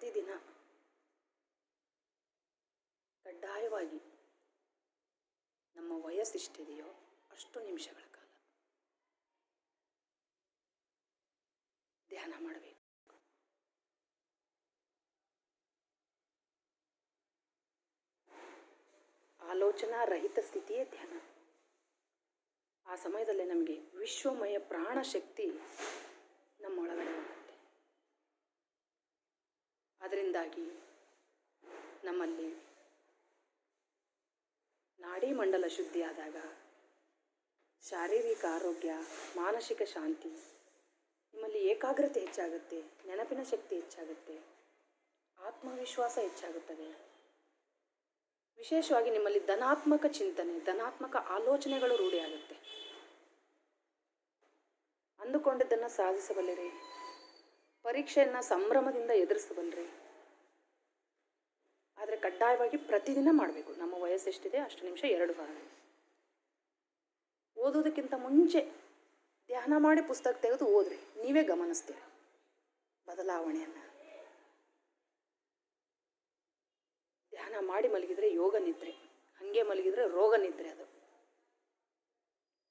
ಪ್ರತಿದಿನ ಕಡ್ಡಾಯವಾಗಿ ನಮ್ಮ ವಯಸ್ಸೆಷ್ಟಿದೆಯೋ ಅಷ್ಟು ನಿಮಿಷಗಳ ಕಾಲ ಧ್ಯಾನ ಮಾಡಬೇಕು. ಆಲೋಚನಾ ರಹಿತ ಸ್ಥಿತಿಯೇ ಧ್ಯಾನ. ಆ ಸಮಯದಲ್ಲೇ ನಮಗೆ ವಿಶ್ವಮಯ ಪ್ರಾಣ ಶಕ್ತಿ ನಮ್ಮೊಳಗಡೆ ಹೋಗುತ್ತೆ. ಅದರಿಂದಾಗಿ ನಮ್ಮಲ್ಲಿ ನಾಡಿ ಮಂಡಲ ಶುದ್ಧಿಯಾದಾಗ ಶಾರೀರಿಕ ಆರೋಗ್ಯ, ಮಾನಸಿಕ ಶಾಂತಿ, ನಿಮ್ಮಲ್ಲಿ ಏಕಾಗ್ರತೆ ಹೆಚ್ಚಾಗುತ್ತೆ, ನೆನಪಿನ ಶಕ್ತಿ ಹೆಚ್ಚಾಗುತ್ತೆ, ಆತ್ಮವಿಶ್ವಾಸ ಹೆಚ್ಚಾಗುತ್ತದೆ. ವಿಶೇಷವಾಗಿ ನಿಮ್ಮಲ್ಲಿ ಧನಾತ್ಮಕ ಚಿಂತನೆ, ಧನಾತ್ಮಕ ಆಲೋಚನೆಗಳು ರೂಢಿಯಾಗುತ್ತೆ. ಅಂದುಕೊಂಡಿದ್ದನ್ನು ಸಾಧಿಸಬಲ್ಲಿರಿ, ಪರೀಕ್ಷೆಯನ್ನು ಸಂಭ್ರಮದಿಂದ ಎದುರಿಸಬಲ್ಲಿರಿ. ಆದರೆ ಕಡ್ಡಾಯವಾಗಿ ಪ್ರತಿದಿನ ಮಾಡಬೇಕು. ನಮ್ಮ ವಯಸ್ಸೆಷ್ಟಿದೆ ಅಷ್ಟು ನಿಮಿಷ 2 ವಾರ. ಓದೋದಕ್ಕಿಂತ ಮುಂಚೆ ಧ್ಯಾನ ಮಾಡಿ ಪುಸ್ತಕ ತೆಗೆದು ಓದ್ರಿ, ನೀವೇ ಗಮನಿಸ್ತೀರಿ ಬದಲಾವಣೆಯನ್ನು. ಧ್ಯಾನ ಮಾಡಿ ಮಲಗಿದರೆ ಯೋಗ ನಿದ್ರೆ, ಹಾಗೆ ಮಲಗಿದರೆ ರೋಗ ನಿದ್ರೆ. ಅದು